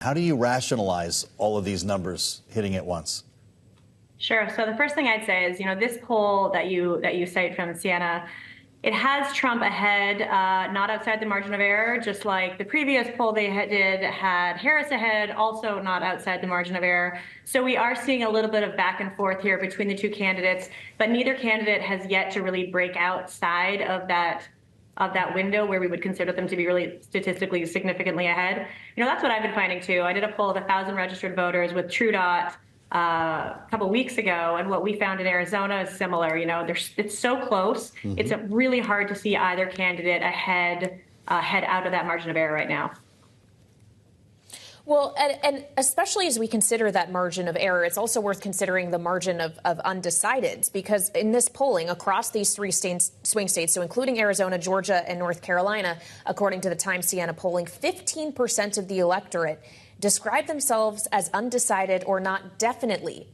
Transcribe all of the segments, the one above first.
How do you rationalize all of these numbers hitting at once? Sure. So the first thing I'd say is, this poll that you cite from Siena, it has Trump ahead, not outside the margin of error, just like the previous poll they did had Harris ahead, also not outside the margin of error. So we are seeing a little bit of back and forth here between the two candidates, but neither candidate has yet to really break outside of that window where we would consider them to be really statistically significantly ahead. That's what I've been finding too. I did a poll of 1,000 registered voters with TrueDot a couple weeks ago, and what we found in Arizona is similar. It's so close. Mm-hmm. It's really hard to see either candidate ahead out of that margin of error right now. Well, and especially as we consider that margin of error, it's also worth considering the margin of undecideds, because in this polling across these three swing states, so including Arizona, Georgia, and North Carolina, according to the Time Siena polling, 15% of the electorate describe themselves as undecided or not definitely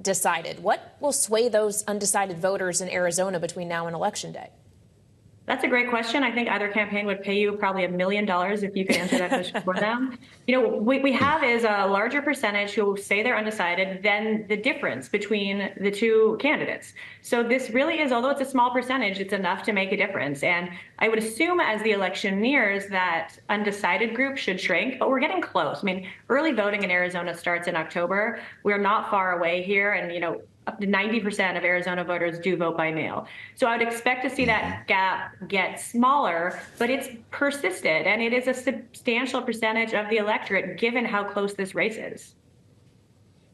decided. What will sway those undecided voters in Arizona between now and Election Day? That's a great question. I think either campaign would pay you probably $1 million if you could answer that question for them. What we have is a larger percentage who say they're undecided than the difference between the two candidates. So this really is, although it's a small percentage, it's enough to make a difference. And I would assume as the election nears that undecided group should shrink, but we're getting close. Early voting in Arizona starts in October. We're not far away here. And, up to 90% of Arizona voters do vote by mail. So I would expect to see that gap get smaller, but it's persisted, and it is a substantial percentage of the electorate given how close this race is.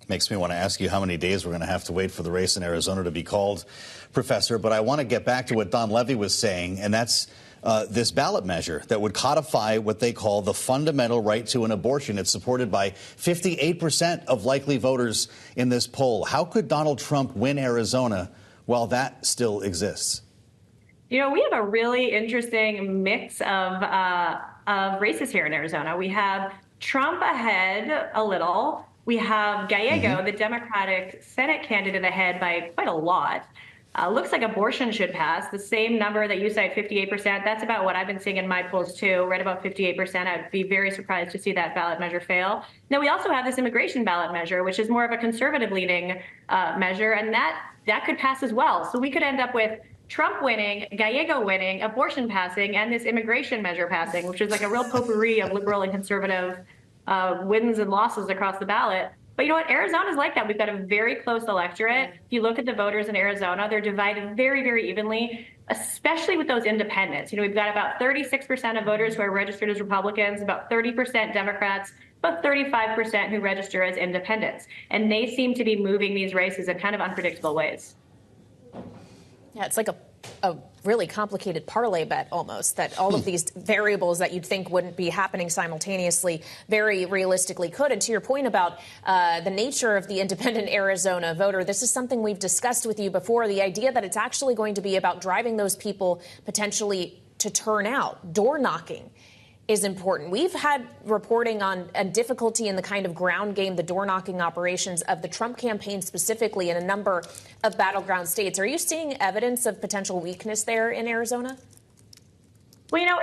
Makes me want to ask you how many days we're going to have to wait for the race in Arizona to be called, Professor. But I want to get back to what Don Levy was saying, and that's this ballot measure that would codify what they call the fundamental right to an abortion. It's supported by 58% of likely voters in this poll. How could Donald Trump win Arizona while that still exists? We have a really interesting mix of races here in Arizona. We have Trump ahead a little. We have Gallego, the Democratic Senate candidate, ahead by quite a lot. Looks like abortion should pass. The same number that you cite, 58%. That's about what I've been seeing in my polls, too, right about 58%. I'd be very surprised to see that ballot measure fail. Now, we also have this immigration ballot measure, which is more of a conservative-leaning measure, and that could pass as well. So we could end up with Trump winning, Gallego winning, abortion passing, and this immigration measure passing, which is like a real potpourri of liberal and conservative wins and losses across the ballot. But you know what? Arizona's like that. We've got a very close electorate. If you look at the voters in Arizona, they're divided very, very evenly, especially with those independents. We've got about 36% of voters who are registered as Republicans, about 30% Democrats, about 35% who register as independents. And they seem to be moving these races in kind of unpredictable ways. Yeah, it's like a really complicated parlay bet almost, that all of these variables that you'd think wouldn't be happening simultaneously very realistically could. And to your point about the nature of the independent Arizona voter, this is something we've discussed with you before, the idea that it's actually going to be about driving those people potentially to turn out. Door knocking is important. We've had reporting on a difficulty in the kind of ground game, the door knocking operations of the Trump campaign specifically in a number of battleground states. Are you seeing evidence of potential weakness there in Arizona? Well,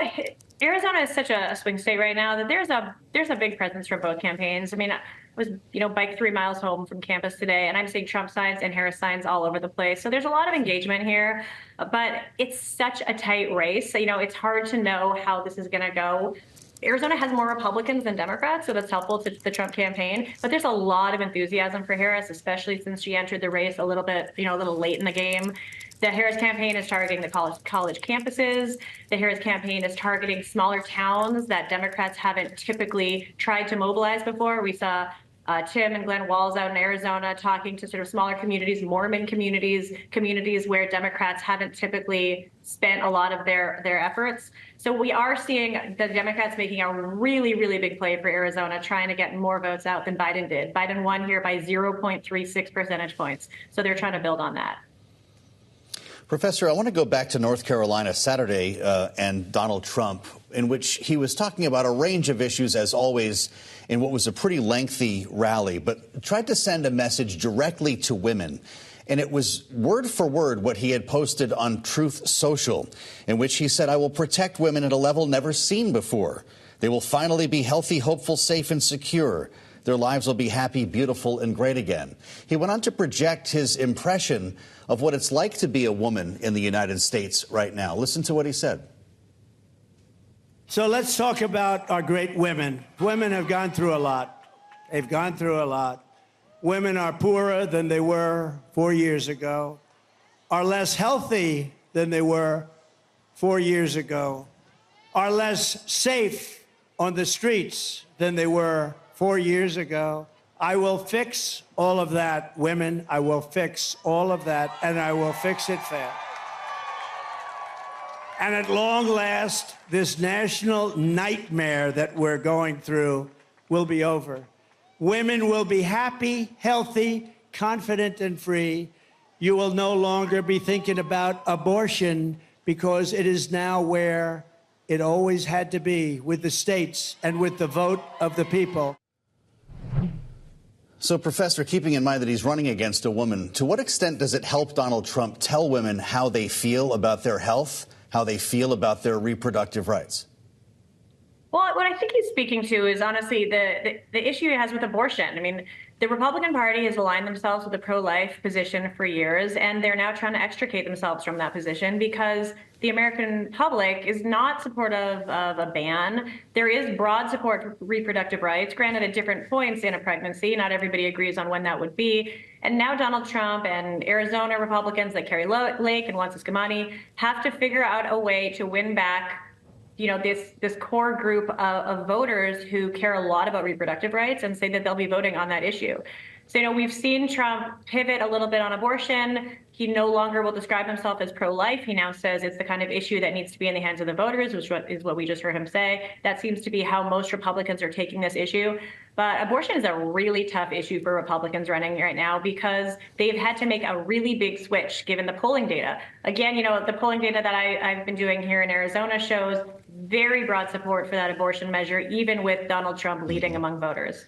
Arizona is such a swing state right now that there's a big presence from both campaigns. I was, biked 3 miles home from campus today, and I'm seeing Trump signs and Harris signs all over the place. So there's a lot of engagement here, but it's such a tight race. It's hard to know how this is going to go. Arizona has more Republicans than Democrats, so that's helpful to the Trump campaign. But there's a lot of enthusiasm for Harris, especially since she entered the race a little bit, a little late in the game. The Harris campaign is targeting the college campuses. The Harris campaign is targeting smaller towns that Democrats haven't typically tried to mobilize before. We saw Tim and Glenn Walz out in Arizona talking to sort of smaller communities, Mormon communities where Democrats haven't typically spent a lot of their efforts. So we are seeing the Democrats making a really, really big play for Arizona, trying to get more votes out than Biden did. Biden won here by 0.36 percentage points. So they're trying to build on that. Professor, I want to go back to North Carolina Saturday and Donald Trump, in which he was talking about a range of issues, as always, in what was a pretty lengthy rally, but tried to send a message directly to women. And it was word for word what he had posted on Truth Social, in which he said, "I will protect women at a level never seen before." They will finally be healthy, hopeful, safe, and secure. Their lives will be happy, beautiful, and great again. He went on to project his impression of what it's like to be a woman in the United States right now. Listen to what he said. So let's talk about our great women. Women have gone through a lot. They've gone through a lot. Women are poorer than they were 4 years ago, are less healthy than they were 4 years ago, are less safe on the streets than they were 4 years ago. I will fix all of that, women. I will fix all of that, and I will fix it fast. And at long last, this national nightmare that we're going through will be over. Women will be happy, healthy, confident, and free. You will no longer be thinking about abortion because it is now where it always had to be, with the states and with the vote of the people. So, Professor, keeping in mind that he's running against a woman, to what extent does it help Donald Trump tell women how they feel about their health, how they feel about their reproductive rights? Well, what I think he's speaking to is honestly the issue he has with abortion. I mean, the Republican Party has aligned themselves with a pro-life position for years, and they're now trying to extricate themselves from that position because the American public is not supportive of a ban. There is broad support for reproductive rights, granted at different points in a pregnancy. Not everybody agrees on when that would be. And now Donald Trump and Arizona Republicans like Carrie Lake and Juan Ciscomani have to figure out a way to win back this core group of voters who care a lot about reproductive rights and say that they'll be voting on that issue. So, we've seen Trump pivot a little bit on abortion. He no longer will describe himself as pro-life. He now says it's the kind of issue that needs to be in the hands of the voters, which is what we just heard him say. That seems to be how most Republicans are taking this issue. But abortion is a really tough issue for Republicans running right now because they've had to make a really big switch given the polling data. Again, the polling data that I've been doing here in Arizona shows very broad support for that abortion measure, even with Donald Trump leading among voters.